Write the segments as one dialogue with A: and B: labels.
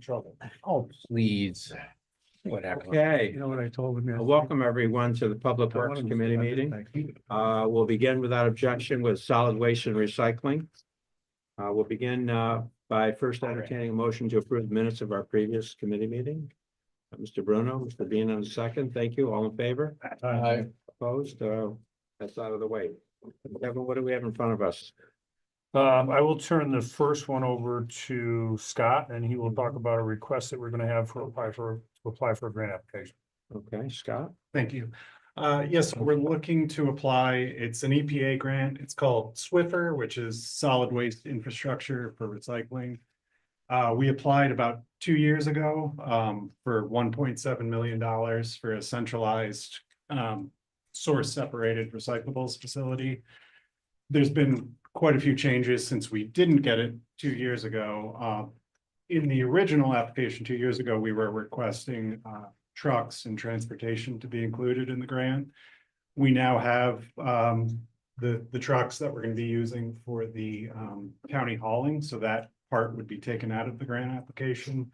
A: trouble.
B: Oh, please. Whatever.
A: Okay,
C: You know what I told him? yesterday?
A: welcome everyone to the Public
C: I
A: Works
C: wanted to
A: Committee
C: say, I
A: meeting.
C: didn't think he-
A: We'll begin without objection with solid waste and recycling. We'll begin by first entertaining a motion to approve the minutes of our previous committee meeting. Mr. Bruno, Mr. Bean on the second. Thank you. All in favor?
B: Aye.
A: Opposed? That's out of the way. Kevin, what do we have in front of us?
D: I will turn the first one over to Scott, and he will talk about a request that we're gonna have to apply for a grant application.
A: Okay, Scott?
E: Thank you. Yes, we're looking to apply. It's an EPA grant. It's called SWIFR, which is Solid Waste Infrastructure for Recycling. We applied about 2 years ago for $1.7 million for a centralized source separated recyclables facility. There's been quite a few changes since we didn't get it 2 years ago. In the original application 2 years ago, we were requesting trucks and transportation to be included in the grant. We now have the trucks that we're going to be using for the county hauling, so that part would be taken out of the grant application.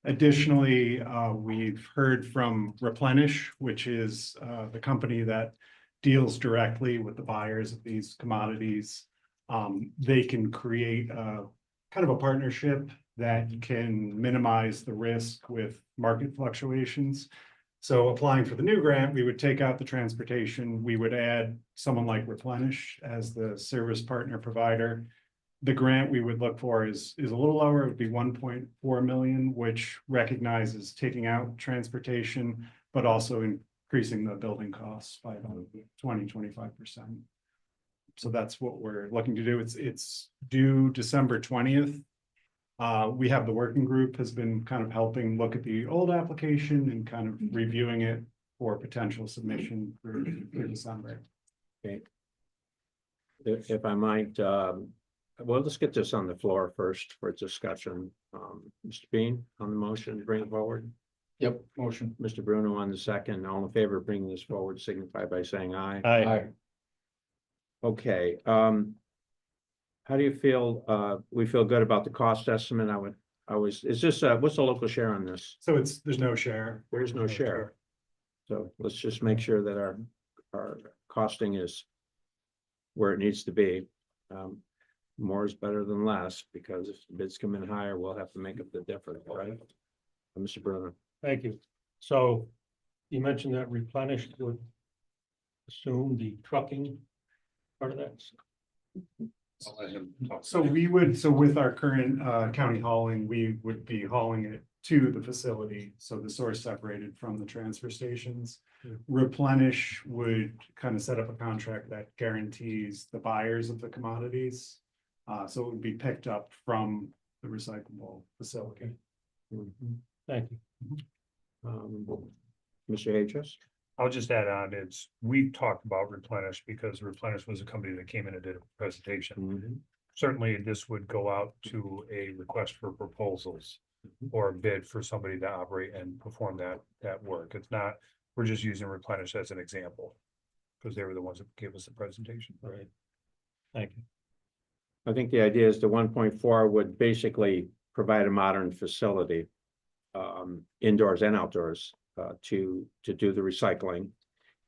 E: Additionally, we've heard from Replenish, which is the company that deals directly with the buyers of these commodities. They can create a kind of a partnership that can minimize the risk with market fluctuations. So applying for the new grant, we would take out the transportation. We would add someone like Replenish as the service partner provider. The grant we would look for is a little lower. It would be 1.4 million, which recognizes taking out transportation, but also increasing the building costs by about 20–25%. So that's what we're looking to do. It's due December 20th. We have the working group has been kind of helping look at the old application and kind of reviewing it for potential submission for December.
A: Okay. If I might, well, let's get this on the floor first for discussion. Mr. Bean on the motion, bring it forward.
B: Yep, motion.
A: Mr. Bruno on the second. All in favor of bringing this forward, signify by saying aye.
B: Aye.
A: Okay, how do you feel? We feel good about the cost estimate. Is this, what's the local share on this?
E: So there's no share.
A: There is no share. So let's just make sure that our costing is where it needs to be. More is better than less, because if bids come in higher, we'll have to make up the difference, right? Mr. Bruno.
F: Thank you. So you mentioned that Replenish would assume the trucking part of that.
E: So with our current county hauling, we would be hauling it to the facility. So the source separated from the transfer stations. Replenish would kind of set up a contract that guarantees the buyers of the commodities. So it would be picked up from the recyclable facility.
F: Thank you.
A: Mr. Hedges?
D: I'll just add on, we've talked about Replenish because Replenish was a company that came in and did a presentation. Certainly, this would go out to a request for proposals or a bid for somebody to operate and perform that work. It's not, we're just using Replenish as an example because they were the ones that gave us the presentation.
F: Right. Thank you.
A: I think the idea is the 1.4 would basically provide a modern facility, indoors and outdoors, to do the recycling,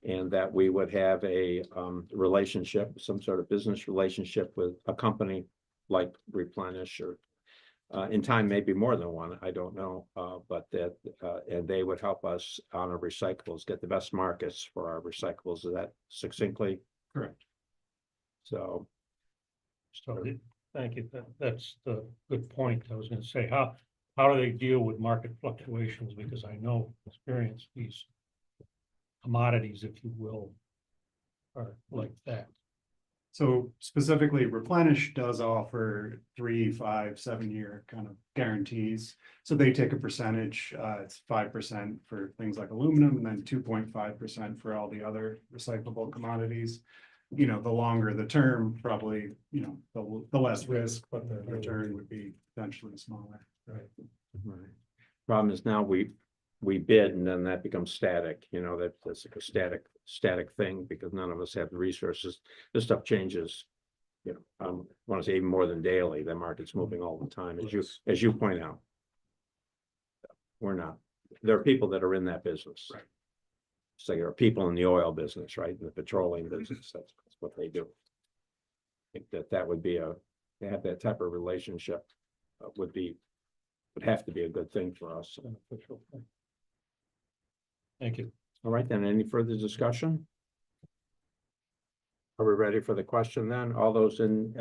A: and that we would have a relationship, some sort of business relationship with a company like Replenish, or in time maybe more than one, I don't know, but that and they would help us on our recyclables, get the best markets for our recyclables. Is that succinctly
E: Correct.
A: so?
F: Thank you. That's the good point. I was going to say, how do they deal with market fluctuations? Because I know experience these commodities, if you will, are like that.
E: So specifically, Replenish does offer 3, 5, 7 year kind of guarantees. So they take a percentage. It's 5% for things like aluminum, and then 2.5% for all the other recyclable commodities. You know, the longer the term, probably, you know, the less risk, but the return would be potentially smaller.
F: Right.
A: Right. Problem is now we bid, and then that becomes static, you know, that's like a static thing, because none of us have the resources. This stuff changes, you know, I want to say even more than daily. The market's moving all the time, as you point out. We're not. There are people that are in that business.
D: Right.
A: So there are people in the oil business, right, in the petroleum business, that's what they do. I think that would be to have that type of relationship would have to be a good thing for us.
F: Beneficial. Thank you.
A: All right, then, any further discussion? Are we ready for the question then? All those in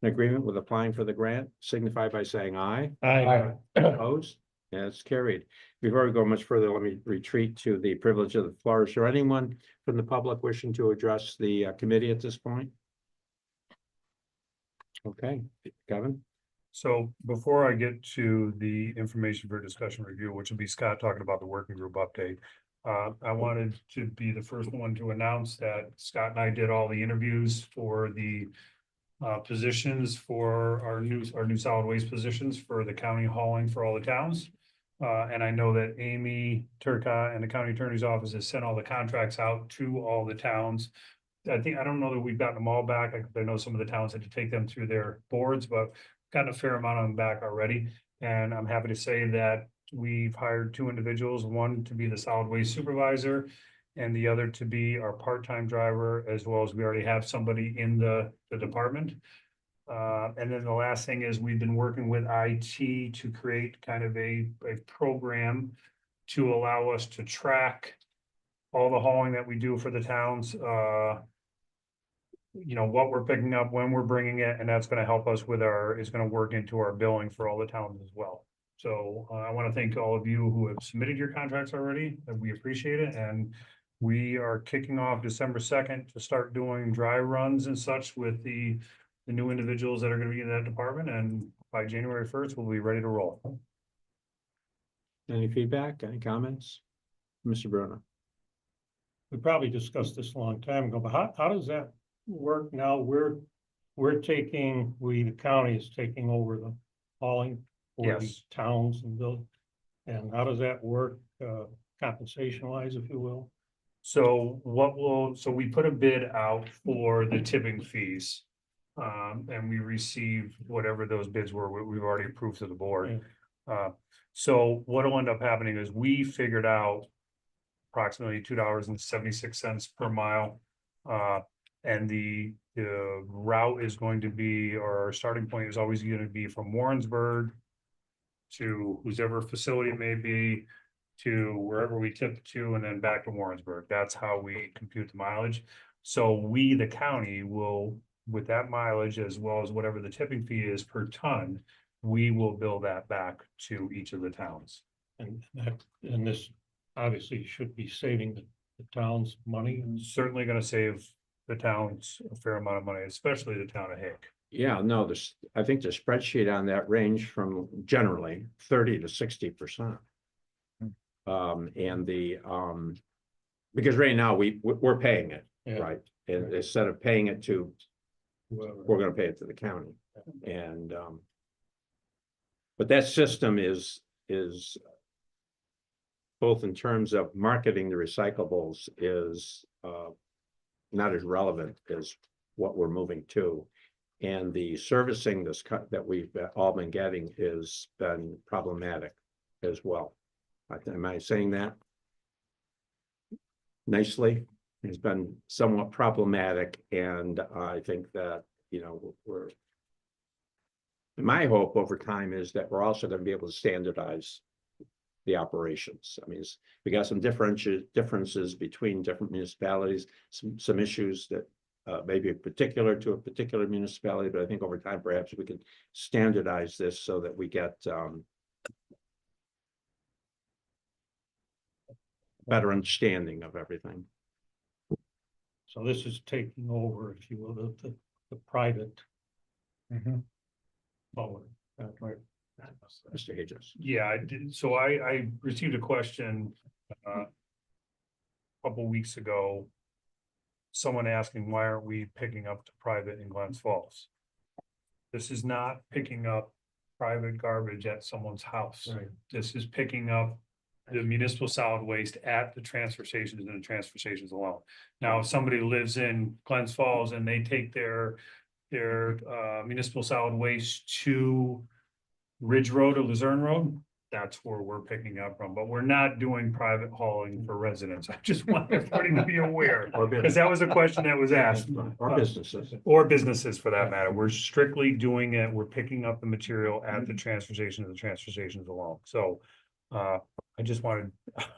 A: agreement with applying for the grant signify by saying aye.
F: Aye.
A: Opposed? Yeah, it's carried. Before we go much further, let me retreat to the privilege of the floor. Is there anyone from the public wishing to address the committee at this point? Okay, Kevin?
D: So before I get to the information for discussion review, which will be Scott talking about the working group update. I wanted to be the first one to announce that Scott and I did all the interviews for the positions for our new solid waste positions for the county hauling for all the towns. And I know that Amy Turcotte and the county attorney's office has sent all the contracts out to all the towns. I don't know that we've gotten them all back. I know some of the towns had to take them through their boards, but gotten a fair amount of them back already. And I'm happy to say that we've hired 2 individuals, one to be the solid waste supervisor and the other to be our part-time driver, as well as we already have somebody in the department. And then the last thing is we've been working with IT to create kind of a program to allow us to track all the hauling that we do for the towns, what we're picking up, when we're bringing it, and that's gonna help us with is gonna work into our billing for all the towns as well. So I want to thank all of you who have submitted your contracts already, and we appreciate it, and we are kicking off December 2nd to start doing dry runs and such with the new individuals that are gonna be in that department, and by January 1st, we'll be ready to roll.
A: Any feedback, any comments? Mr. Bruno?
F: We probably discussed this a long time ago, but how does that work now? The county is taking over the hauling for the
D: Yes.
F: towns and build. And how does that work, compensation wise, if you will?
D: So we put a bid out for the tipping fees. And we received whatever those bids were, we've already approved to the board. So what'll end up happening is we figured out approximately $2.76 per mile. And the route is going to be, or our starting point is always going to be from Warrensburg to whichever facility it may be, to wherever we tip to, and then back to Warrensburg. That's how we compute the mileage. So we, the county, will, with that mileage, as well as whatever the tipping fee is per ton, we will bill that back to each of the towns.
F: And this obviously should be saving the town's money.
D: And certainly gonna save the towns a fair amount of money, especially the town of Hake.
A: Yeah, no, I think the spreadsheet on that range from generally 30 to 60%. And because right now we're paying it,
F: Yeah.
A: right? And instead of paying it to,
F: Whoever.
A: we're gonna pay it to the county. And but that system is both in terms of marketing the recyclables is not as relevant as what we're moving to. And the servicing that we've all been getting has been problematic as well. Am I saying that nicely? It's been somewhat problematic, and I think that, my hope over time is that we're also going to be able to standardize the operations. I mean, we got some differences between different municipalities, some issues that may be particular to a particular municipality, but I think over time, perhaps we can standardize this so that we get better understanding of everything.
F: So this is taking over, if you will, the private hauler. Right.
A: Mr. Hedges.
D: Yeah, I did. So I received a question a couple weeks ago. Someone asking, why aren't we picking up to private in Glens Falls? This is not picking up private garbage at someone's house.
F: Right.
D: This is picking up the municipal solid waste at the transfer stations and the transfer stations alone. Now, if somebody lives in Glens Falls and they take their municipal solid waste to Ridge Road or Luzerne Road, that's where we're picking up from, but we're not doing private hauling for residents. I just want everybody to be aware, because that was a question that was asked.
A: Or businesses.
D: Or businesses for that matter. We're strictly doing it. We're picking up the material at the transfer station, the transfer stations alone. So I just wanted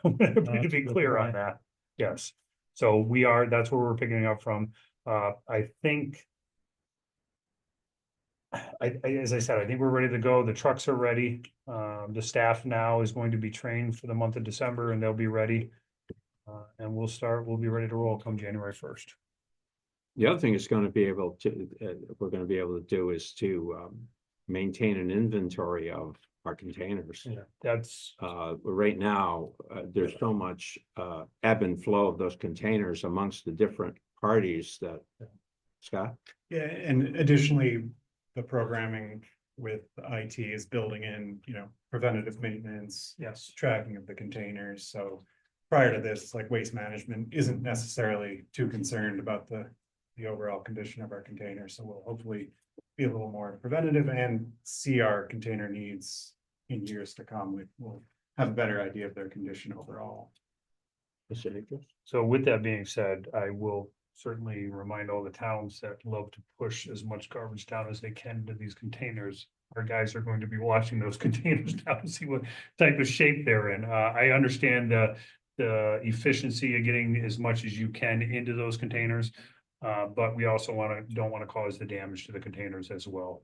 D: everybody to be clear on that. Yes. So that's where we're picking up from. I think as I said, I think we're ready to go. The trucks are ready. The staff now is going to be trained for the month of December and they'll be ready. And we'll be ready to roll come January 1st.
A: The other thing it's gonna be able to, we're gonna be able to do is to maintain an inventory of our containers.
D: Yeah, that's,
A: Right now, there's so much ebb and flow of those containers amongst the different parties that, Scott?
E: Yeah, and additionally, the programming with IT is building in, preventative maintenance,
D: yes.
E: tracking of the containers, so. Prior to this, like Waste Management isn't necessarily too concerned about the overall condition of our containers, so we'll hopefully be a little more preventative and see our container needs in years to come. We'll have a better idea of their condition overall.
D: So with that being said, I will certainly remind all the towns that love to push as much garbage down as they can into these containers. Our guys are going to be watching those containers down to see what type of shape they're in. I understand the efficiency of getting as much as you can into those containers. But we also don't want to cause the damage to the containers as well.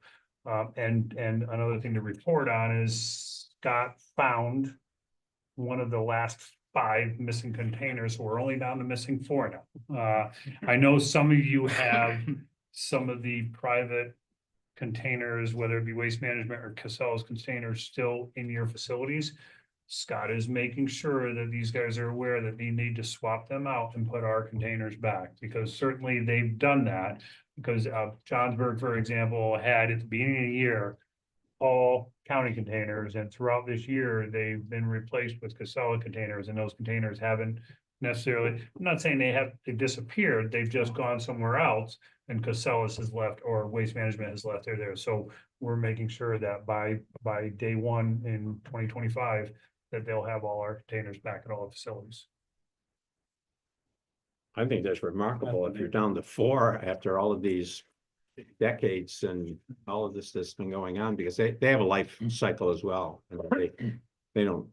D: And another thing to report on is Scott found one of the last 5 missing containers, so we're only down to missing 4 now. I know some of you have some of the private containers, whether it be Waste Management or Casella's containers, still in your facilities. Scott is making sure that these guys are aware that they need to swap them out and put our containers back, because certainly they've done that. Because Johnsburg, for example, had at the beginning of the year all county containers, and throughout this year, they've been replaced with Casella containers, and those containers haven't necessarily, I'm not saying they disappeared, they've just gone somewhere else, and Casella's has left, or Waste Management has left there. So we're making sure that by day 1 in 2025, that they'll have all our containers back at all the facilities.
A: I think that's remarkable if you're down to 4 after all of these decades and all of this that's been going on, because they have a life cycle as well. And they don't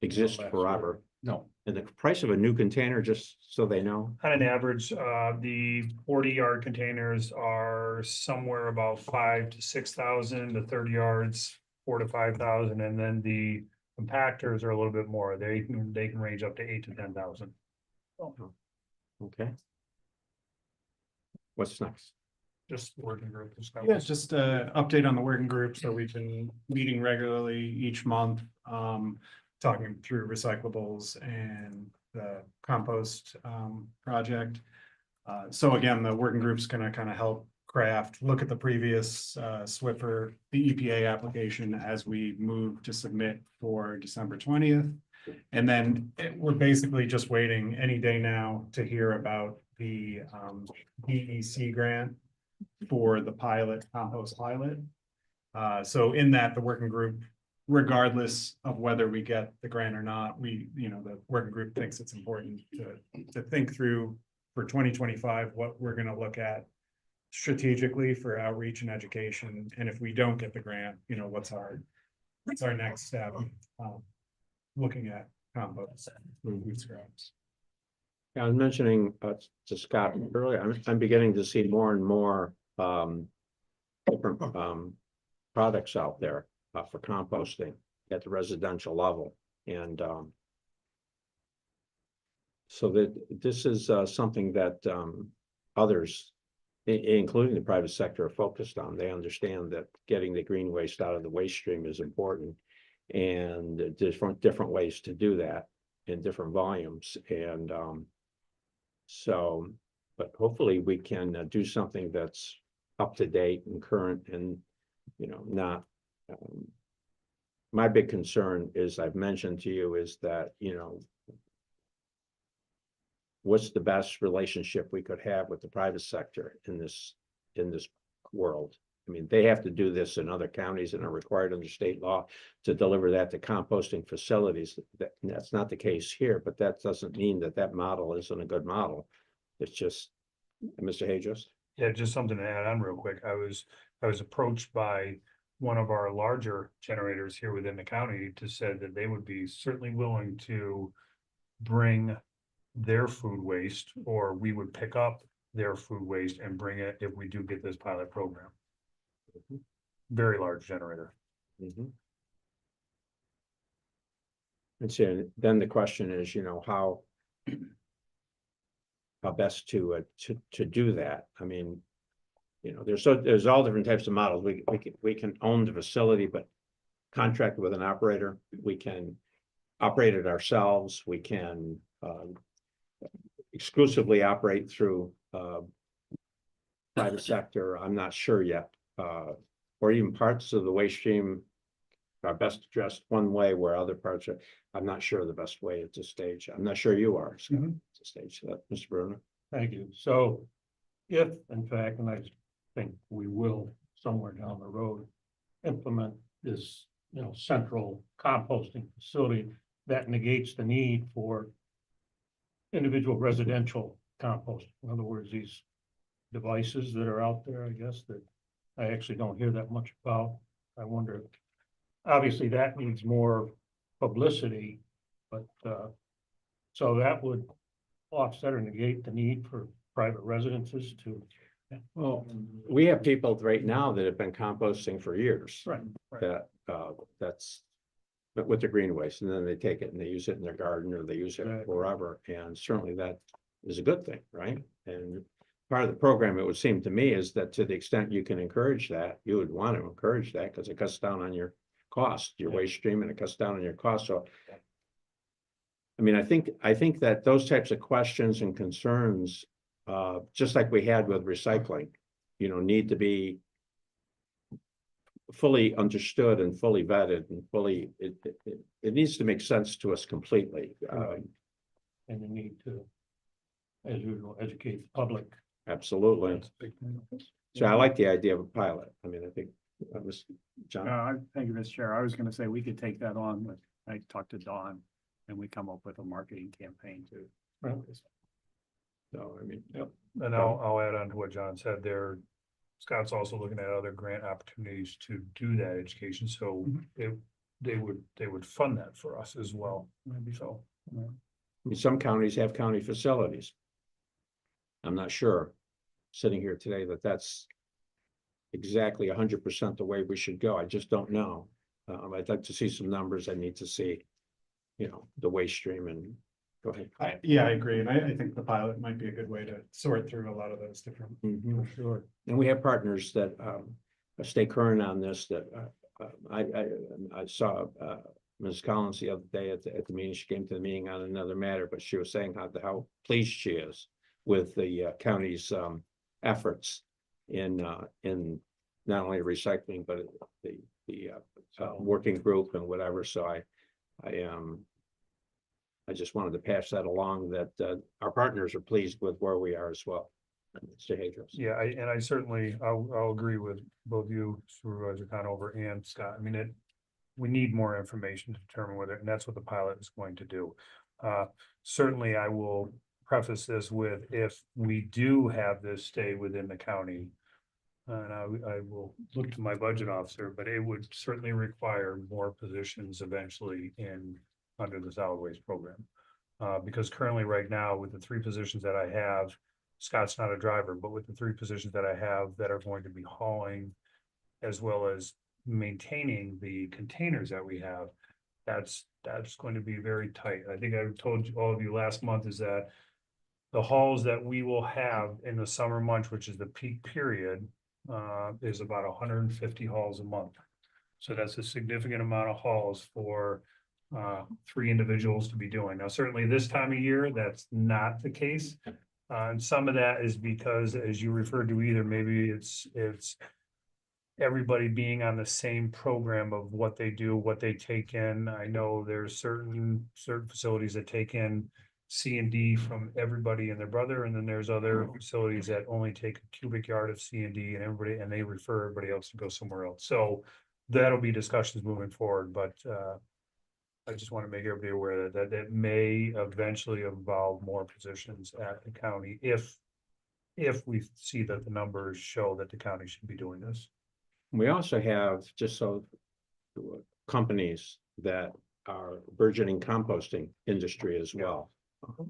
A: exist forever.
B: No.
A: And the price of a new container, just so they know,
D: On an average, the 40-yard containers are somewhere about 5,000 to 6,000. The 30 yards, 4,000 to 5,000, and then the compactors are a little bit more. They can range up to 8,000 to 10,000.
A: okay? What's next?
D: Just working group.
E: Yeah, just a update on the working group. So we've been meeting regularly each month, talking through recyclables and the compost project. So again, the working group's gonna kind of help look at the previous Swiffer, the EPA application as we move to submit for December 20th. And then we're basically just waiting any day now to hear about the DEC grant for the compost pilot. So in that, the working group, regardless of whether we get the grant or not, the working group thinks it's important to think through for 2025, what we're going to look at strategically for outreach and education. And if we don't get the grant, what's our next step? Looking at compost food scraps.
A: Yeah, I was mentioning to Scott earlier, I'm beginning to see more and more different products out there for composting at the residential level. And so that this is something that others, including the private sector, are focused on. They understand that getting the green waste out of the waste stream is important, and different ways to do that in different volumes. And so, but hopefully we can do something that's up to date and current, and not. My big concern is, I've mentioned to you, is that what's the best relationship we could have with the private sector in this world? I mean, they have to do this in other counties and are required under state law to deliver that to composting facilities. That's not the case here, but that doesn't mean that that model isn't a good model. It's just, Mr. Hayes.
D: Yeah, just something to add on real quick. I was approached by one of our larger generators here within the county to said that they would be certainly willing to bring their food waste, or we would pick up their food waste and bring it if we do get this pilot program. Very large generator.
A: And so then the question is, how best to do that. I mean, there's all different types of models. We can own the facility, but contract with an operator. We can operate it ourselves. We can exclusively operate through private sector. I'm not sure yet. Or even parts of the waste stream are best addressed one way, where other parts are, I'm not sure the best way at this stage. I'm not sure you are, Scott, at this stage, Mr. Bruno.
F: Thank you. So if, in fact, and I think we will somewhere down the road, implement this, central composting facility that negates the need for individual residential composting. In other words, these devices that are out there, I guess, that I actually don't hear that much about. I wonder, obviously that needs more publicity, but so that would offset or negate the need for private residences to.
A: Well, we have people right now that have been composting for years.
F: Right.
A: That's with the green waste, and then they take it and they use it in their garden, or they use it
F: Right.
A: wherever, and certainly that is a good thing, right? And part of the program, it would seem to me, is that to the extent you can encourage that, you would want to encourage that, because it cuts down on your cost, your waste stream, and it cuts down on your cost. So I mean, I think that those types of questions and concerns, just like we had with recycling, need to be fully understood and fully vetted and fully, it needs to make sense to us completely.
F: And the need to, as usual, educate the public.
A: Absolutely. So I like the idea of a pilot. I mean, I think, John.
C: Thank you, Mr. Chair. I was gonna say we could take that on, but I talked to Dawn and we come up with a marketing campaign too.
F: Right.
A: So, I mean,
D: And I'll add on to what John said there. Scott's also looking at other grant opportunities to do that education, so they would fund that for us as well. Maybe so.
A: I mean, some counties have county facilities. I'm not sure, sitting here today, that that's exactly 100% the way we should go. I just don't know. I'd like to see some numbers. I need to see, the waste stream, and go ahead.
E: I agree. And I think the pilot might be a good way to sort through a lot of those different.
A: Sure. And we have partners that stay current on this, that I saw Ms. Collins the other day at the meeting. She came to the meeting on another matter, but she was saying how pleased she is with the county's efforts in not only recycling, but the working group and whatever. So I just wanted to pass that along, that our partners are pleased with where we are as well. Mr. Hadros.
D: Yeah, I certainly, I'll agree with both you, Supervisor Conover and Scott. I mean, we need more information to determine whether, and that's what the pilot is going to do. Certainly, I will preface this with, if we do have this stay within the county, and I will look to my budget officer, but it would certainly require more positions eventually under the solid waste program. Because currently, right now, with the 3 positions that I have, Scott's not a driver, but with the 3 positions that I have that are going to be hauling, as well as maintaining the containers that we have, that's going to be very tight. I think I told all of you last month is that the hauls that we will have in the summer months, which is the peak period, is about 150 hauls a month. So that's a significant amount of hauls for 3 individuals to be doing. Now, certainly this time of year, that's not the case. And some of that is because, as you referred to, either maybe it's everybody being on the same program of what they do, what they take in. I know there's certain facilities that take in C and D from everybody and their brother, and then there's other facilities that only take a cubic yard of C and D and everybody, and they refer everybody else to go somewhere else. So that'll be discussions moving forward, but I just want to make everybody aware that may eventually involve more positions at the county if we see that the numbers show that the county should be doing this.
A: We also have, just so, companies that are burgeoning composting industry as well.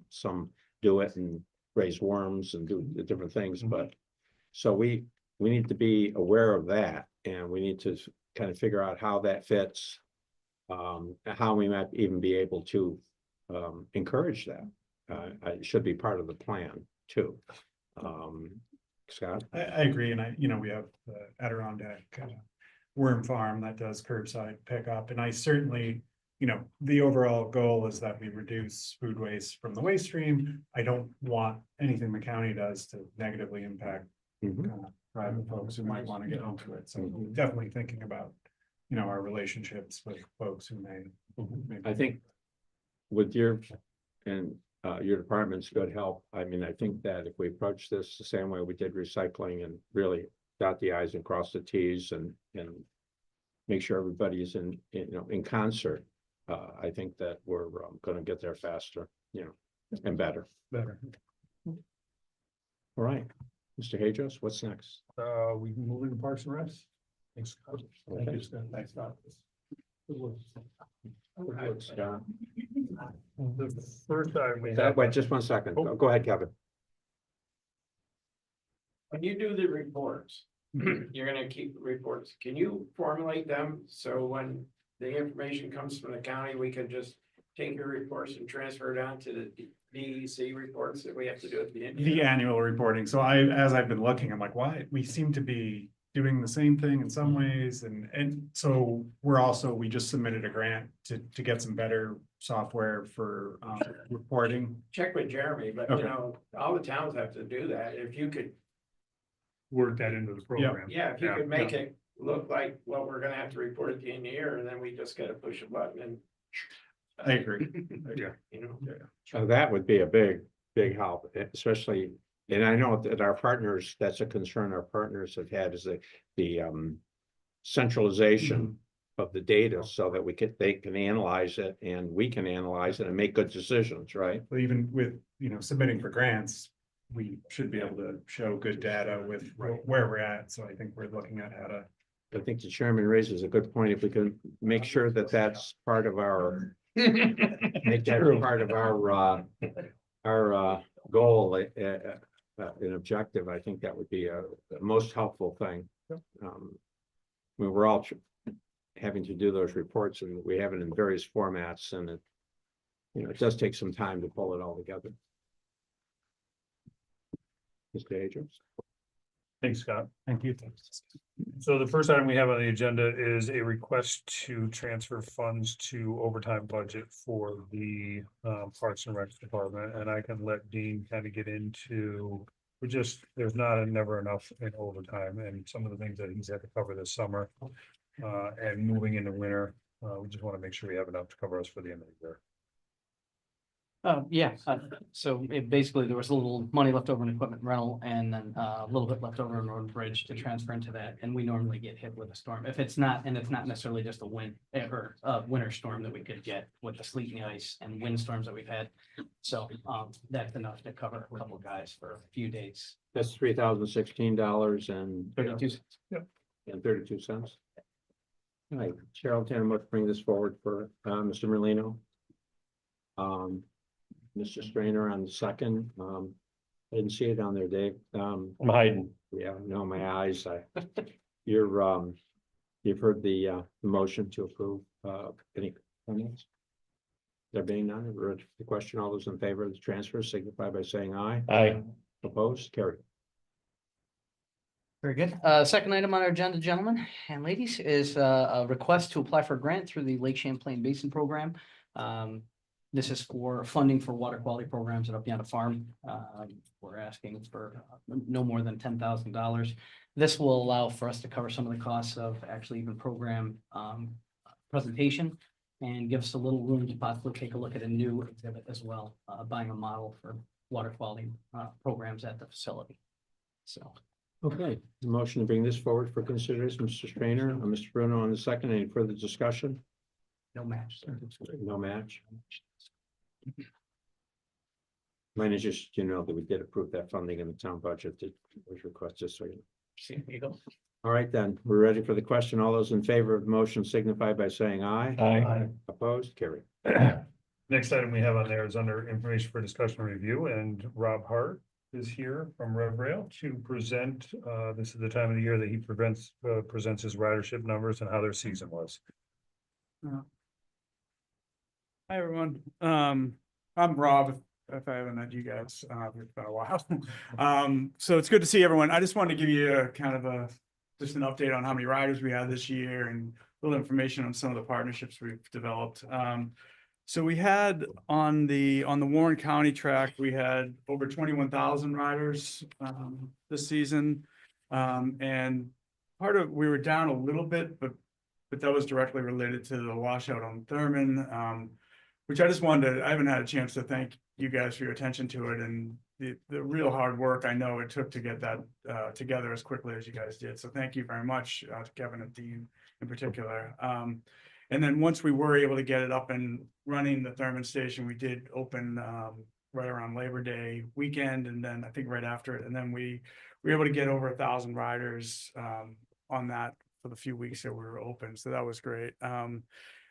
A: Some do it and raise worms and do the different things, but so we need to be aware of that, and we need to kind of figure out how that fits. How we might even be able to encourage that. It should be part of the plan too. Scott?
E: I agree, and we have the Adirondack worm farm that does curbside pickup, and I certainly, the overall goal is that we reduce food waste from the waste stream. I don't want anything the county does to negatively impact private folks who might want to get onto it, so definitely thinking about, our relationships with folks who may.
A: I think with your and your department's good help. I mean, I think that if we approach this the same way we did recycling and really dot the i's and cross the t's and make sure everybody's in concert, I think that we're going to get there faster, and better. All right, Mr. Hadros, what's next?
D: We can move into Parks and Recs. Thanks.
A: Okay.
C: Thanks, Scott.
A: Scott.
D: The first time we
A: That
D: have.
A: wait, just one second. Go ahead, Kevin.
G: When you do the reports, you're gonna keep the reports, can you formulate them, so when the information comes from the county, we can just take your reports and transfer it on to the DEC reports that we have to do at the end?
E: The annual reporting, so as I've been looking, I'm like, why, we seem to be doing the same thing in some ways, and so we just submitted a grant to get some better software for reporting.
G: Check with Jeremy, but
E: Okay.
G: all the towns have to do that, if you could,
D: Work that into the program.
G: if you could make it look like what we're gonna have to report at the end of the year, and then we just gotta push a button and.
E: I agree.
A: That would be a big help, especially, and I know that our partners, that's a concern our partners have had, is the centralization of the data so that they can analyze it and we can analyze it and make good decisions, right?
E: But even with, submitting for grants, we should be able to show good data with where we're at, so I think we're looking at how to.
A: I think the chairman raises a good point. If we can make sure that that's part of our, make that part of our goal, an objective, I think that would be the most helpful thing. We're all having to do those reports, and we have it in various formats, and it does take some time to pull it all together. Mr. Hadros?
D: Thanks, Scott.
E: Thank you.
D: So the first item we have on the agenda is a request to transfer funds to overtime budget for the Parks and Recs department, and I can let Dean kind of get into. There's never enough in overtime, and some of the things that he's had to cover this summer. And moving into winter, we just want to make sure we have enough to cover us for the end of the year.
H: So basically there was a little money left over in equipment rental and then a little bit left over in road and bridge to transfer into that. And we normally get hit with a storm. If it's not, and it's not necessarily just a winter storm that we could get with the sleet and the ice and windstorms that we've had. So that's enough to cover a couple of guys for a few days.
A: That's $3,016 and
H: 32 cents.
A: and 32 cents. All right, Cheryl, let's bring this forward for Mr. Merlino. Mr. Strainer on the second. I didn't see it on there, Dave.
F: I'm hiding.
A: Yeah, no, my eyes. You've heard the motion to approve. Any comments? There being none, I've heard the question. All those in favor of the transfer signify by saying aye.
F: Aye.
A: Opposed? Carried.
H: Very good. Second item on our agenda, gentlemen and ladies, is a request to apply for a grant through the Lake Champlain Basin Program. This is for funding for water quality programs at Up Yonder Farm. We're asking for no more than $10,000. This will allow for us to cover some of the costs of actually even program presentation and give us a little room to possibly take a look at a new exhibit as well, buying a model for water quality programs at the facility. So.
A: Okay, the motion to bring this forward for consideration, Mr. Strainer and Mr. Bruno on the second. Any further discussion?
H: No match, sir.
A: No match. Mine is just, you know, that we did approve that funding in the town budget that was requested, so.
H: See, there you go.
A: All right, then, we're ready for the question. All those in favor of the motion signify by saying aye.
F: Aye.
A: Opposed, carry.
D: Next item we have on there is under information for discussion and review, and Rob Hart is here from RevRail to present, this is the time of the year that he presents his ridership numbers and how their season was.
E: Hi, everyone. I'm Rob, if I haven't met you guys, it's been a while. So it's good to see everyone. I just wanted to give you a kind of just an update on how many riders we had this year and a little information on some of the partnerships we've developed. So we had on the Warren County track, we had over 21,000 riders this season. And we were down a little bit, but that was directly related to the washout on Thurman, which I haven't had a chance to thank you guys for your attention to it and the real hard work I know it took to get that together as quickly as you guys did. So thank you very much to Kevin and Dean in particular. And then once we were able to get it up and running, the Thurman station, we did open right around Labor Day weekend, and then I think right after it, and then we were able to get over 1,000 riders on that for the few weeks that we were open. So that was great. And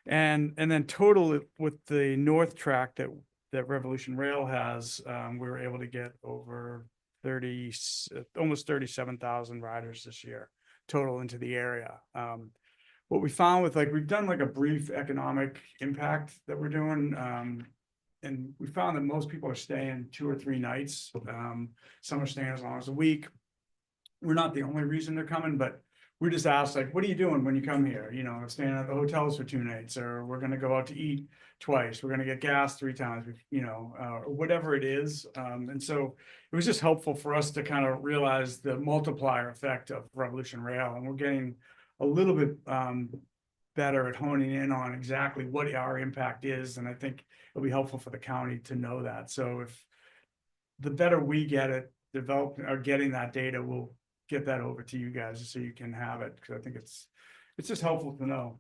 E: then total with the North track that Revolution Rail has, we were able to get over almost 37,000 riders this year total into the area. What we found with we've done a brief economic impact that we're doing. And we found that most people are staying 2 or 3 nights. Some are staying as long as a week. We're not the only reason they're coming, but we just asked, what are you doing when you come here? You know, staying at the hotels for 2 nights, or we're going to go out to eat twice. We're going to get gas 3 times, or whatever it is. And so it was just helpful for us to kind of realize the multiplier effect of Revolution Rail. And we're getting a little bit better at honing in on exactly what our impact is. And I think it'll be helpful for the county to know that. So if the better we get at developing or getting that data, we'll get that over to you guys so you can have it. Because I think it's just helpful to know.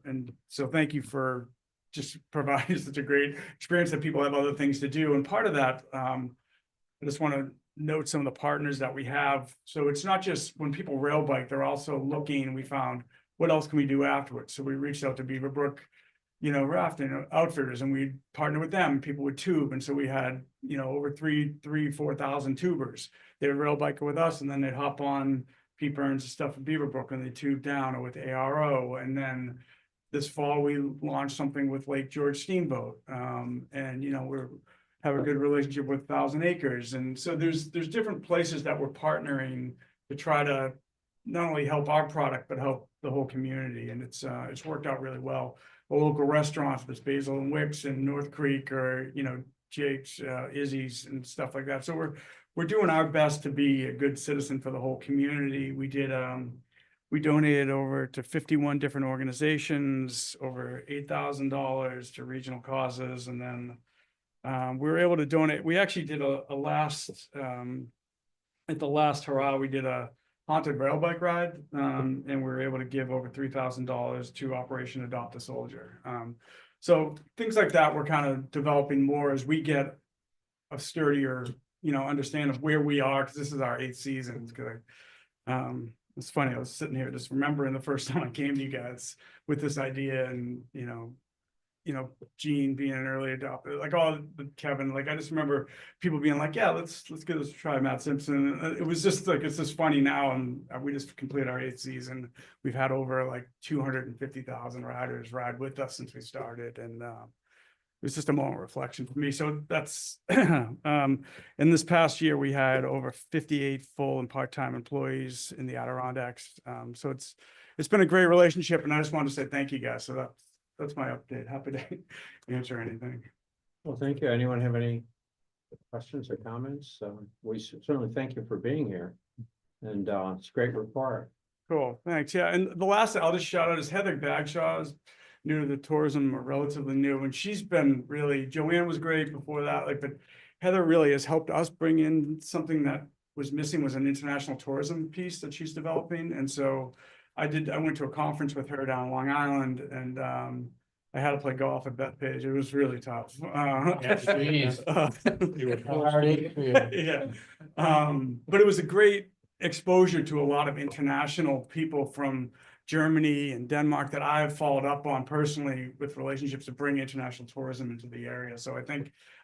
E: And so thank you for just providing such a great experience that people have other things to do. And part of that, I just want to note some of the partners that we have. So it's not just when people rail bike, they're also looking, we found what else can we do afterwards? So we reached out to Beaverbrook, rafting outfitters, and we partnered with them, people would tube. And so we had, over 4,000 tubers. They would rail bike with us, and then they'd hop on Pete Burns and stuff at Beaverbrook, and they tube down, or with ARO. And then this fall, we launched something with Lake George Steamboat. And, we're have a good relationship with 1,000 Acres. And so there's different places that we're partnering to try to not only help our product, but help the whole community. And it's worked out really well. A local restaurant, there's Basil and Wicks in North Creek, or, Jake's, Izzy's and stuff like that. So we're doing our best to be a good citizen for the whole community. We donated over to 51 different organizations, over $8,000 to regional causes. And then we were able to donate. We actually did at the last hurrah, we did a haunted rail bike ride, and we were able to give over $3,000 to Operation Adopt a Soldier. So things like that, we're kind of developing more as we get a sturdier, understand of where we are, because this is our 8th season. It's funny, I was sitting here just remembering the first time I came to you guys with this idea, and Gene being an early adopter, Kevin, I just remember people being like, yeah, let's give this a try, Matt Simpson. And it was just it's just funny now, and we just completed our 8th season. We've had over 250,000 riders ride with us since we started, and it was just a moment of reflection for me. So that's in this past year, we had over 58 full and part-time employees in the Adirondacks. So it's been a great relationship, and I just wanted to say thank you guys. So that's my update. Happy to answer anything.
A: Well, thank you. Anyone have any questions or comments? We certainly thank you for being here, and it's a great report.
E: Cool, thanks. Yeah, and the last I'll just shout out is Heather Bagshaw's
I: new to the tourism or relatively new, and she's been really, Joanne was great before that, like, but Heather really has helped us bring in something that was missing, was an international tourism piece that she's developing, and so I went to a conference with her down Long Island, and I had to play golf at Bethpage. It was really tough. Yeah. But it was a great exposure to a lot of international people from Germany and Denmark that I've followed up on personally with relationships to bring international tourism into the area. So I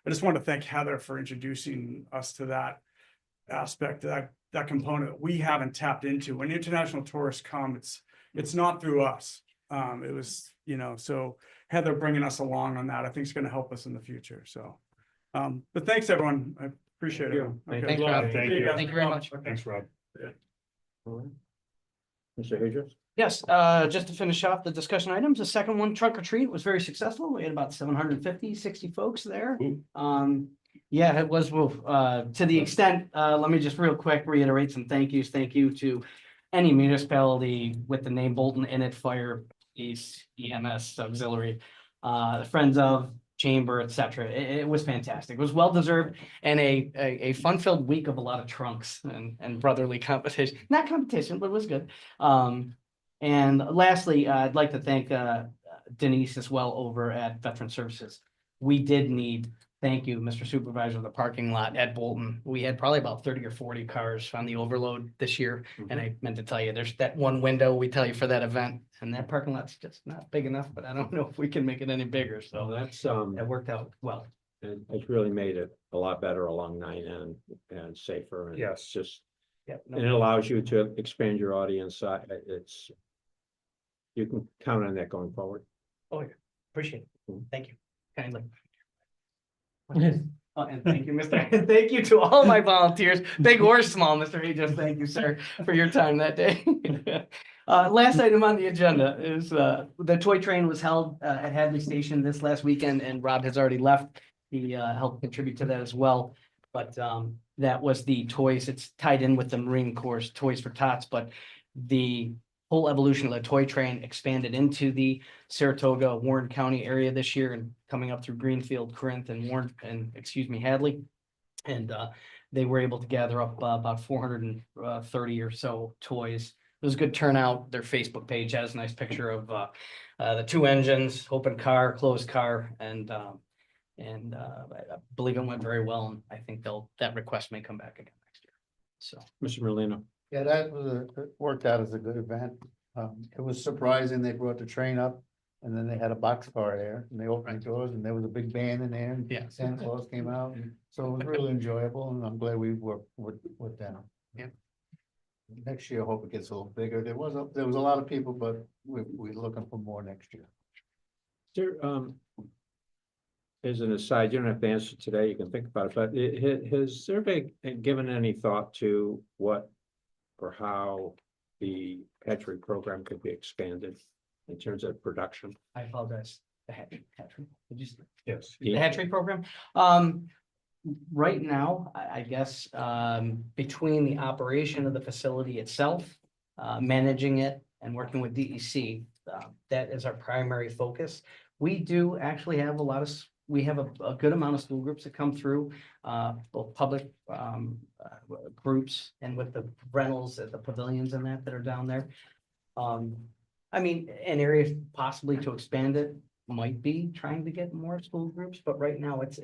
I: just want to thank Heather for introducing us to that aspect, that component we haven't tapped into. When international tourists come, it's not through us. It was, so Heather bringing us along on that, I think is going to help us in the future. So, but thanks everyone. I appreciate it.
A: Thank
H: Thanks, Rob.
D: Thank you.
H: Thank you very much.
D: Thanks, Rob.
A: Mr. Hedges?
H: Yes, just to finish off the discussion items, the second one, trunk or treat, was very successful. We had about 60 folks there. Yeah, it was, to the extent, let me just real quick reiterate some thank yous. Thank you to any municipality with the name Bolton in it, fire, police, EMS, auxiliary, friends of, chamber, etc. It was fantastic. It was well deserved and a fun-filled week of a lot of trunks and brotherly competition. Not competition, but it was good. And lastly, I'd like to thank Denise as well over at Veteran Services. We did need, thank you, Mr. Supervisor, the parking lot at Bolton. We had probably about 30 or 40 cars on the overload this year. And I meant to tell you, there's that one window we tell you for that event, and that parking lot's just not big enough, but I don't know if we can make it any bigger.
A: So
H: So
A: that's,
H: that worked out well.
A: and it's really made it a lot better along 9N and safer. And
D: Yes.
A: it's just,
H: Yeah,
A: and it allows you to expand your audience. You can count on that going forward.
H: appreciate it.
A: Mhm.
H: Thank you kindly. Oh, and thank you, Mr. and thank you to all my volunteers, big or small, Mr. Aegis. Thank you, sir, for your time that day. Last item on the agenda is the toy train was held at Hadley Station this last weekend, and Rob has already left. He helped contribute to that as well. But that was the toys. It's tied in with the Marine Corps Toys for Tots, but the whole evolution of the toy train expanded into the Saratoga, Warren County area this year and coming up through Greenfield, Corinth, and Hadley. And they were able to gather up about 430 or so toys. It was a good turnout. Their Facebook page has a nice picture of the two engines, open car, closed car, and I believe it went very well. And I think that request may come back again next year. So.
A: Mr. Merlino?
J: Yeah, that worked out as a good event. It was surprising. They brought the train up and then they had a boxcar there and they opened the doors and there was a big band in there and
H: Yeah.
J: Santa Claus came out. So it was really enjoyable and I'm glad we worked with them.
H: Yeah.
J: Next year, I hope it gets a little bigger. There was a lot of people, but we're looking for more next year.
A: There, as an aside, you don't have to answer today, you can think about it, but has survey given any thought to what or how the hatchery program could be expanded in terms of production?
H: I apologize. The hatchery, did you say?
D: Yes.
H: The hatchery program? Right now, I guess, between the operation of the facility itself, managing it and working with DEC, that is our primary focus. We do actually have we have a good amount of school groups that come through, both public groups and with the rentals at the pavilions and that are down there. I mean, an area possibly to expand it might be trying to get more school groups, but right now it's.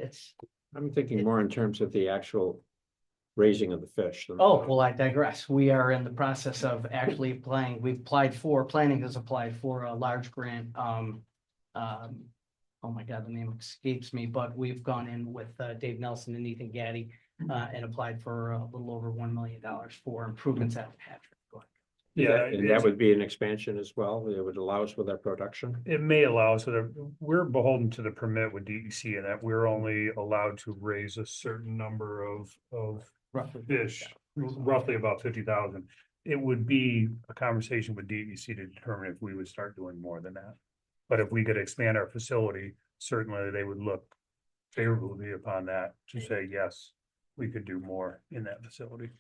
A: I'm thinking more in terms of the actual raising of the fish.
H: Oh, well, I digress. We are in the process of actually applying. Planning has applied for a large grant. Oh my God, the name escapes me, but we've gone in with Dave Nelson and Ethan Gaddy and applied for a little over $1 million for improvements at the hatchery. Go ahead.
D: Yeah,
A: And that would be an expansion as well. It would allow us with our production.
D: it may allow, so that we're beholden to the permit with DEC and that we're only allowed to raise a certain number of
H: Roughly.
D: fish, roughly about 50,000. It would be a conversation with DEC to determine if we would start doing more than that. But if we could expand our facility, certainly they would look favorably upon that to say, yes, we could do more in that facility.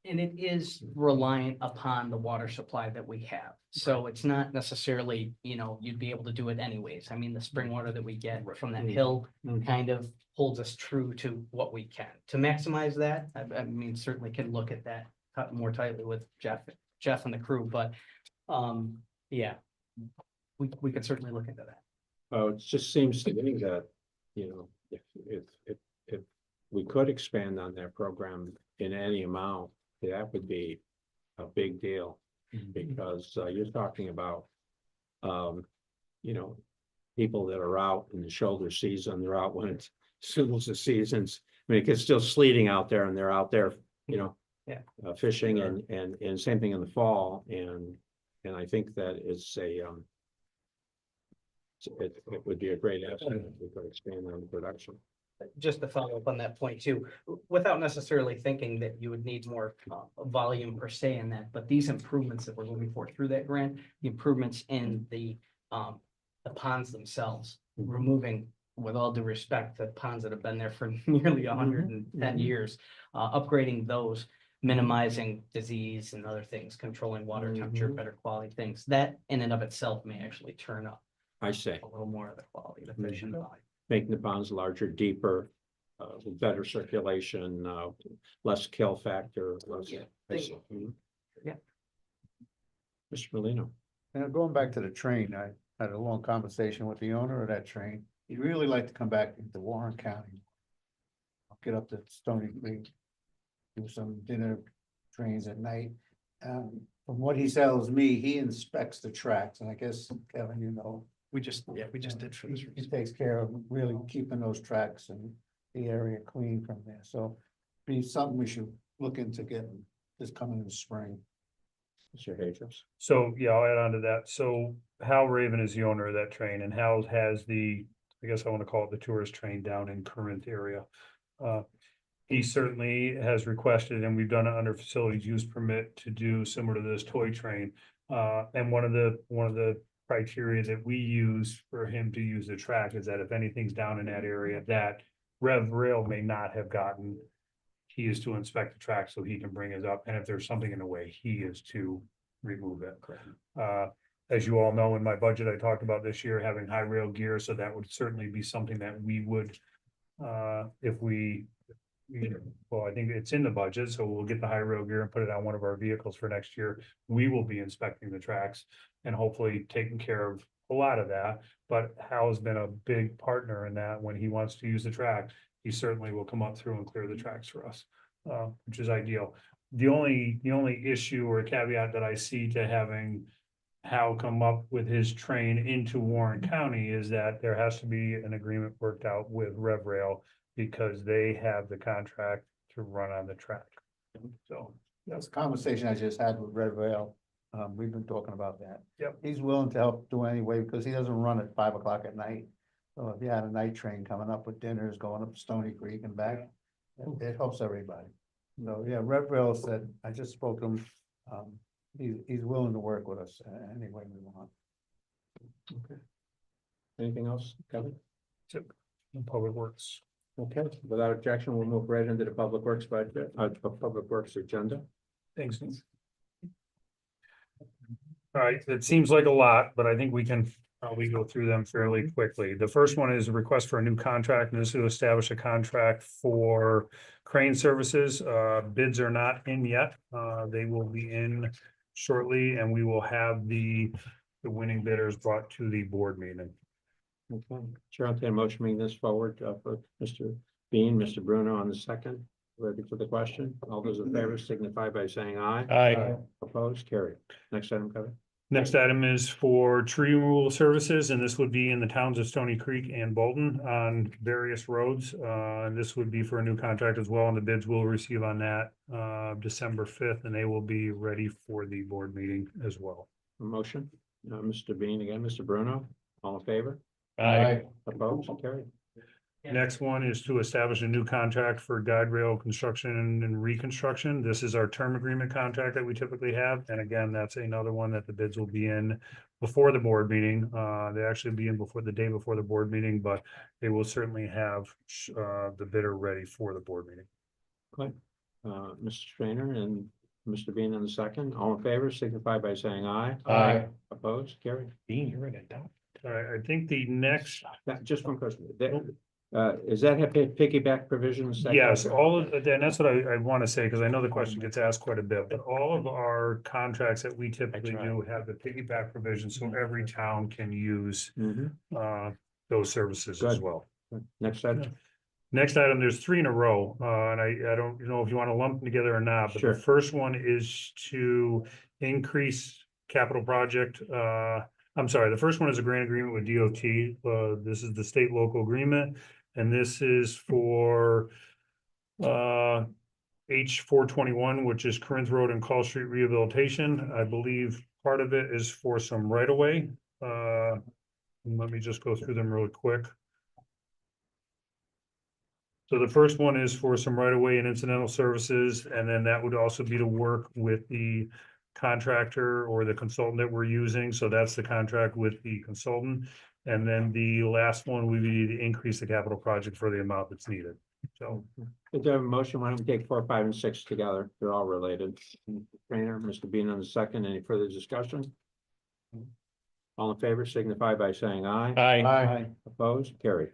H: And it is reliant upon the water supply that we have. So it's not necessarily, you'd be able to do it anyways. I mean, the spring water that we get from that hill kind of holds us true to what we can. To maximize that, I mean, certainly can look at that more tightly with Jeff and the crew, but yeah. We could certainly look into that.
A: It just seems to me that, if we could expand on that program in any amount, that would be a big deal. Because you're talking about, people that are out in the shoulder season, they're out when it's soonest the seasons. I mean, it's still sleeting out there and they're out there, fishing and same thing in the fall. And I think that it's it would be a great asset if we could expand on the production.
H: Just to follow up on that point too, without necessarily thinking that you would need more volume per se in that, but these improvements that we're moving for through that grant, the improvements in the ponds themselves, removing, with all due respect, the ponds that have been there for nearly 110 years, upgrading those, minimizing disease and other things, controlling water temperature, better quality things, that in and of itself may actually turn up
A: I say,
H: a little more of the quality of the fish and the volume.
A: making the ponds larger, deeper, with better circulation, less kill factor, less.
H: Yeah.
A: I see.
H: Yeah.
A: Mr. Molino.
J: Now, going back to the train, I had a long conversation with the owner of that train. He'd really like to come back into Warren County. Get up to Stony Creek, do some dinner trains at night. From what he tells me, he inspects the tracks, and I guess, Kevin,
H: We just did for this.
J: he takes care of really keeping those tracks and the area clean from there, so be something we should look into getting this coming in the spring.
A: Mr. Hadros.
D: So, yeah, I'll add on to that. So Hal Raven is the owner of that train, and Hal has I guess I want to call it the tourist train down in Corinth area. He certainly has requested, and we've done it under facilities use permit to do similar to this toy train. And one of the criteria that we use for him to use the track is that if anything's down in that area that Rev Rail may not have gotten, he is to inspect the track so he can bring it up, and if there's something in the way, he is to remove it. As you all know, in my budget, I talked about this year having high rail gear, so that would certainly be something that we would, if we, well, I think it's in the budget, so we'll get the high rail gear and put it on one of our vehicles for next year. We will be inspecting the tracks and hopefully taking care of a lot of that, but Hal has been a big partner in that. When he wants to use the track, he certainly will come up through and clear the tracks for us, which is ideal. The only issue or caveat that I see to having Hal come up with his train into Warren County is that there has to be an agreement worked out with Rev Rail, because they have the contract to run on the track. So
J: That's a conversation I just had with Red Rail. We've been talking about that.
D: Yep.
J: He's willing to help do anyway, because he doesn't run at 5 o'clock at night. So if you had a night train coming up with dinners, going up to Stony Creek and back, it helps everybody. So, yeah, Red Rail said, I just spoke to him. He's willing to work with us any way we want.
A: Anything else, Kevin?
D: Public Works.
A: Okay, without objection, we'll move right into the Public Works budget, Public Works agenda.
D: Thanks. All right, it seems like a lot, but I think we can probably go through them fairly quickly. The first one is a request for a new contract, and this is to establish a contract for crane services. Bids are not in yet. They will be in shortly, and we will have the winning bidders brought to the board meeting.
A: Okay, Chair, I'll take a motion moving this forward for Mr. Bean, Mr. Bruno on the second. Ready for the question? All those in favor signify by saying aye.
D: Aye.
A: Opposed, carried. Next item, Kevin.
D: Next item is for tree removal services, and this would be in the towns of Stony Creek and Bolton on various roads. And this would be for a new contract as well, and the bids will receive on that December 5th, and they will be ready for the board meeting as well.
A: A motion, Mr. Bean again, Mr. Bruno, all in favor? Opposed, carried.
D: Next one is to establish a new contract for guide rail construction and reconstruction. This is our term agreement contract that we typically have. And again, that's another one that the bids will be in before the board meeting. They actually be in before the day before the board meeting, but they will certainly have the bidder ready for the board meeting.
A: Okay. Mr. Strainer and Mr. Bean in the second. All in favor, signify by saying aye.
B: Aye.
A: Opposed, carried.
F: Dean, you're in a dump.
D: All right, I think the next,
A: Just one question. Is that have piggyback provisions? that
D: yes,
A: go-
D: all of, and that's what I want to say, because I know the question gets asked quite a bit, but all of our contracts that we typically do have the piggyback provision, so every town can use
A: Mhm.
D: those services as
A: Good.
D: well.
A: Next item.
D: Next item, there's three in a row, and I don't know if you want to lump them together or not, but
A: Sure.
D: the first one is to increase capital project. I'm sorry, the first one is a grant agreement with DOT. This is the state local agreement, and this is for H 421, which is Corinth Road and Call Street rehabilitation. I believe part of it is for some right of way. Let me just go through them real quick. So the first one is for some right of way and incidental services, and then that would also be to work with the contractor or the consultant that we're using. So that's the contract with the consultant. And then the last one would be to increase the capital project for the amount that's needed. So
A: Is there a motion? Why don't we take 4, 5, and 6 together? They're all related. Mr. Trainer, Mr. Bean on the second. Any further discussion? All in favor, signify by saying aye.
J: Aye.
A: Opposed, carried.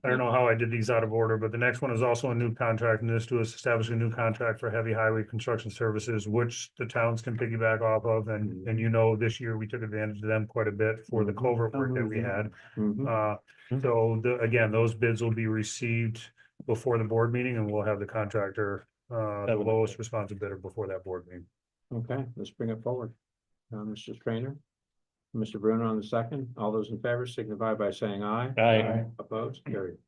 D: I don't know how I did these out of order, but the next one is also a new contract, and this to establish a new contract for heavy highway construction services, which the towns can piggyback off of, and you know, this year we took advantage of them quite a bit for the culvert work that we had.
A: Mhm.
D: So again, those bids will be received before the board meeting, and we'll have the contractor, the lowest responsive bidder before that board meeting.
A: Okay, let's bring it forward. Mr. Trainer, Mr. Bruno on the second. All those in favor signify by saying aye.
F: Aye.
A: Opposed, carried.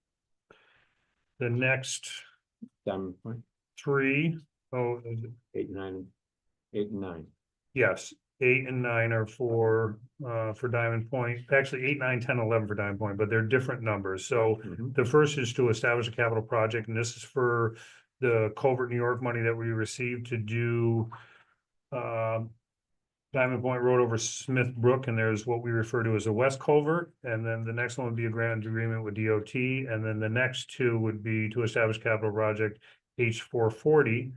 D: The next
A: Diamond Point,
D: three,
A: 8, 9, 8, and 9.
D: yes, 8 and 9 are for Diamond Point. Actually, 8, 9, 10, 11 for Diamond Point, but they're different numbers. So
A: Mhm.
D: the first is to establish a capital project, and this is for the Culvert, New York money that we received to do Diamond Point Road over Smith Brook, and there's what we refer to as a west culvert. And then the next one would be a grant agreement with DOT. And then the next two would be to establish capital project H 440.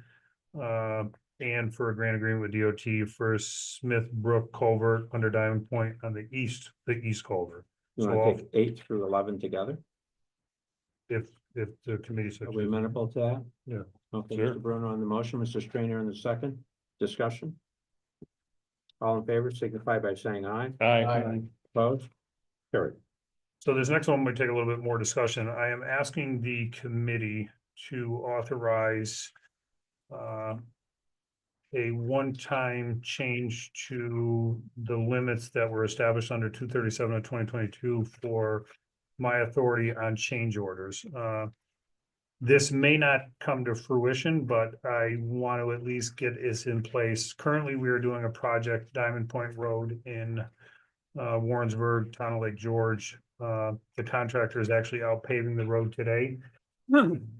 D: And for a grant agreement with DOT for Smith Brook culvert under Diamond Point on the east culvert.
A: You
D: So
A: want to take 8 through 11 together?
D: if the committee said.
A: Are we amenable to that?
D: Yeah.
A: Okay,
D: Sure.
A: Mr. Bruno on the motion, Mr. Strainer on the second. Discussion? All in favor signify by saying aye.
F: Aye.
A: Opposed? Carried.
D: So this next one might take a little bit more discussion. I am asking the committee to authorize a one-time change to the limits that were established under 237 of 2022 for my authority on change orders. This may not come to fruition, but I want to at least get this in place. Currently, we are doing a project, Diamond Point Road in Warrensburg, Town of Lake George. The contractor is actually out paving the road today.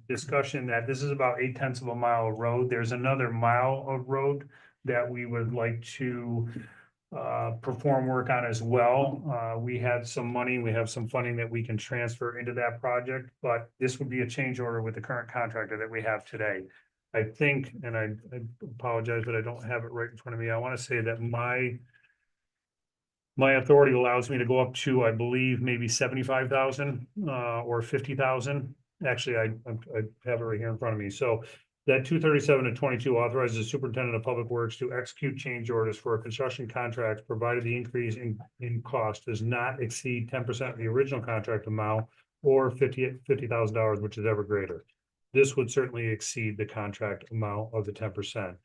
D: Discussion that this is about 0.8 of a mile of road. There's another mile of road that we would like to perform work on as well. We had some money, we have some funding that we can transfer into that project, but this would be a change order with the current contractor that we have today. I think, and I apologize, but I don't have it right in front of me. I want to say that my authority allows me to go up to, I believe, maybe 75,000 or 50,000. Actually, I have it right here in front of me. So that 237 of 22 authorizes the superintendent of public works to execute change orders for a construction contract, provided the increase in cost does not exceed 10% of the original contract amount or $50,000, which is ever greater. This would certainly exceed the contract amount of the 10%.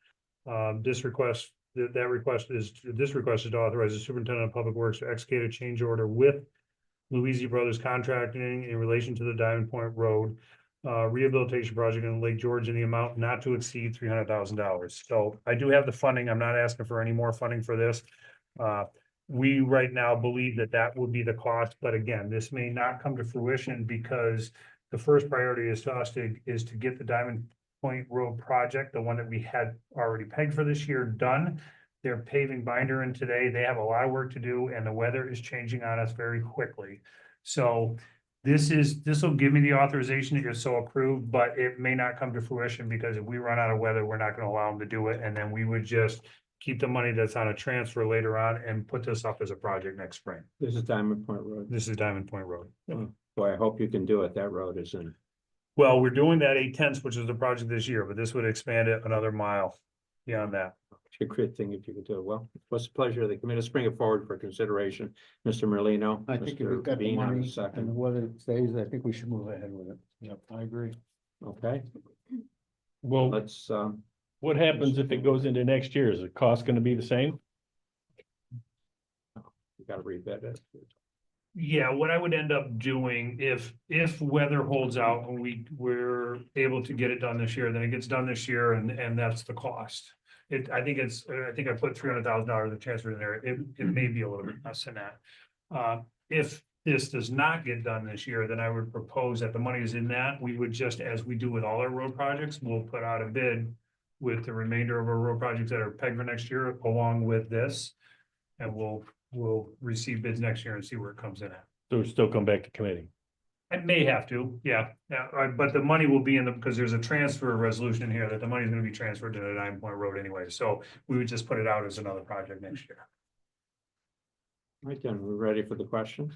D: This request is to authorize the superintendent of public works to execute a change order with Louisi Brothers Contracting in relation to the Diamond Point Road rehabilitation project in Lake George in the amount not to exceed $300,000. So I do have the funding. I'm not asking for any more funding for this. We right now believe that that would be the cost, but again, this may not come to fruition because the first priority is to get the Diamond Point Road project, the one that we had already pegged for this year, done. They're paving binder in today. They have a lot of work to do and the weather is changing on us very quickly. So This will give me the authorization if so approved, but it may not come to fruition because if we run out of weather, we're not gonna allow them to do it. And then we would just keep the money that's on a transfer later on and put this up as a project next spring.
A: This is Diamond Point Road.
D: This is Diamond Point Road.
A: Boy, I hope you can do it. That road is in.
D: Well, we're doing that 8/10, which is the project this year, but this would expand it another mile beyond that.
A: A great thing if you could do it. Well, what's the pleasure of the committee? Let's bring it forward for consideration. Mr. Merlino.
J: I think if
A: Mr.
J: we've got the
A: Bean on
J: money and the
A: second.
J: weather stays, I think we should move ahead with it.
C: Yep, I agree.
A: Okay,
F: Well,
A: let's,
F: what happens if it goes into next year? Is the cost gonna be the same?
A: we gotta rebid it.
D: Yeah, what I would end up doing if weather holds out and we're able to get it done this year, then it gets done this year and that's the cost. I think I put $300,000 of transfer in there. It may be a little bit less than that. If this does not get done this year, then I would propose that the money is in that. We would just, as we do with all our road projects, we'll put out a bid with the remainder of our road projects that are pegged for next year along with this. And we'll receive bids next year and see where it comes in at.
F: So it'll still come back to committee?
D: It may have to, yeah, but the money will be in because there's a transfer resolution in here that the money is gonna be transferred to the 9 Point Road anyway, so we would just put it out as another project next year.
A: Right then, we're ready for the question.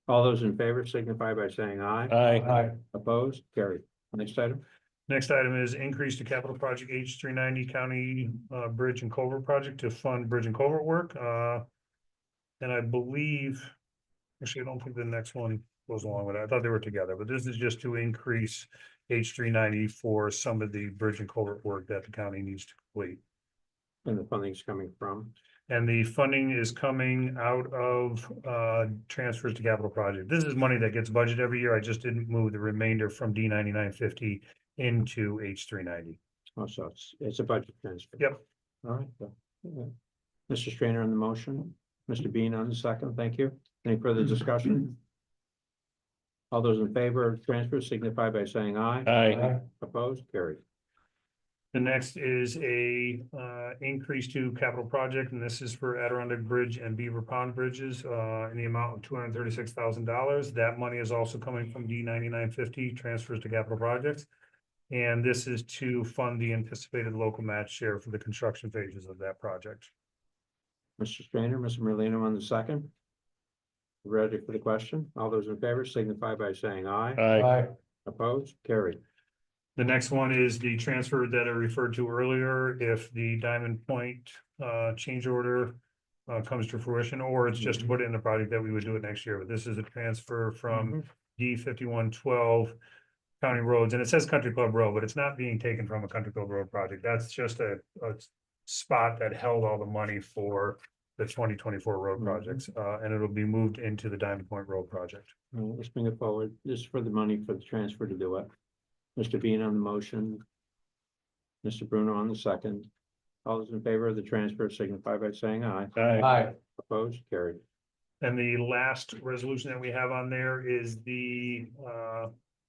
A: All those in favor signify by saying aye.
F: Aye.
A: Opposed, carried. Next item.
D: Next item is increase to capital project H390 County Bridge and Culvert Project to fund bridge and culvert work. And I believe, actually, I don't think the next one goes along with it. I thought they were together, but this is just to increase H390 for some of the bridge and culvert work that the county needs to complete.
A: And the funding's coming from.
D: And the funding is coming out of transfers to capital project. This is money that gets budgeted every year. I just didn't move the remainder from D9950 into H390.
A: Oh, so it's a budget transfer.
D: Yep.
A: All right. Mr. Strainer on the motion, Mr. Bean on the second. Thank you. Any further discussion? All those in favor of transfer signify by saying aye.
F: Aye.
A: Opposed, carried.
D: The next is a increase to capital project, and this is for Adirondack Bridge and Beaver Pond Bridges in the amount of $236,000. That money is also coming from D9950 transfers to capital projects. And this is to fund the anticipated local match share for the construction phases of that project.
A: Mr. Strainer, Mr. Merlino on the second. Ready for the question? All those in favor signify by saying aye.
F: Aye.
A: Opposed, carried.
D: The next one is the transfer that I referred to earlier. If the Diamond Point change order comes to fruition, or it's just to put it in the project that we would do it next year. But this is a transfer from D5112 County Roads, and it says Country Club Road, but it's not being taken from a Country Club Road project. That's just a spot that held all the money for the 2024 road projects, and it'll be moved into the Diamond Point Road project.
A: Let's bring it forward. This is for the money for the transfer to do it. Mr. Bean on the motion. Mr. Bruno on the second. All those in favor of the transfer signify by saying aye.
F: Aye.
A: Opposed, carried.
D: And the last resolution that we have on there is the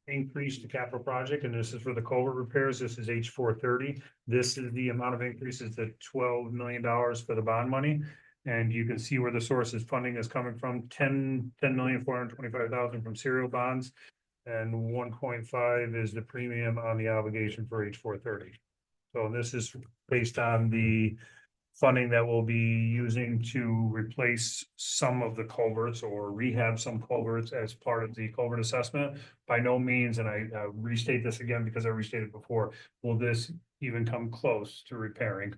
D: increase to capital project, and this is for the culvert repairs. This is H430. This is the amount of increases to $12 million for the bond money. And you can see where the sources funding is coming from, 10,425,000 from serial bonds. And 1.5 is the premium on the obligation for H430. So this is based on the funding that we'll be using to replace some of the culverts or rehab some culverts as part of the culvert assessment. By no means, and I restate this again because I restated before, will this even come close to repairing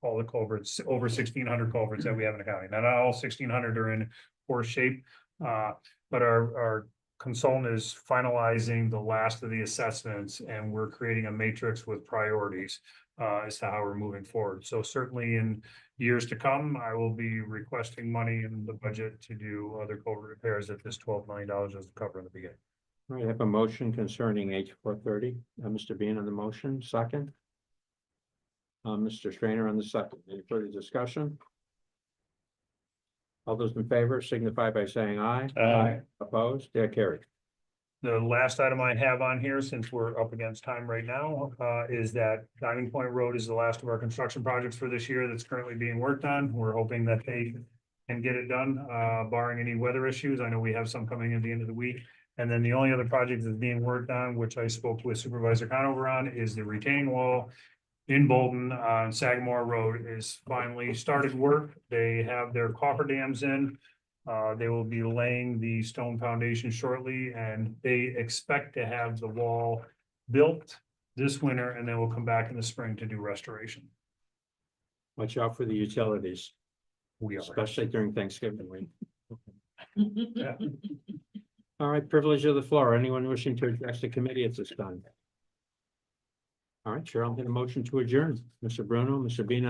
D: all the culverts, over 1,600 culverts that we have in the county. Now, not all 1,600 are in poor shape, but our consultant is finalizing the last of the assessments, and we're creating a matrix with priorities as to how we're moving forward. So certainly in years to come, I will be requesting money in the budget to do other culvert repairs that this $12 million is covering in the beginning.
A: All right, I have a motion concerning H430. Mr. Bean on the motion, second. Mr. Strainer on the second. Any further discussion? All those in favor signify by saying aye.
F: Aye.
A: Opposed, they're carried.
D: The last item I have on here, since we're up against time right now, is that Diamond Point Road is the last of our construction projects for this year that's currently being worked on. We're hoping that they can get it done, barring any weather issues. I know we have some coming in the end of the week. And then the only other project that's being worked on, which I spoke with Supervisor Conover on, is the retaining wall in Bolton on Sagamore Road is finally started work. They have their cofferdams in. They will be laying the stone foundation shortly, and they expect to have the wall built this winter, and then we'll come back in the spring to do restoration.
A: Watch out for the utilities,
D: We are.
A: especially during Thanksgiving week.
D: Yeah.
A: All right, privilege of the floor. Anyone wishing to address the committee at this time? All right, Chair, I'll get a motion to adjourn. Mr. Bruno, Mr. Bean on the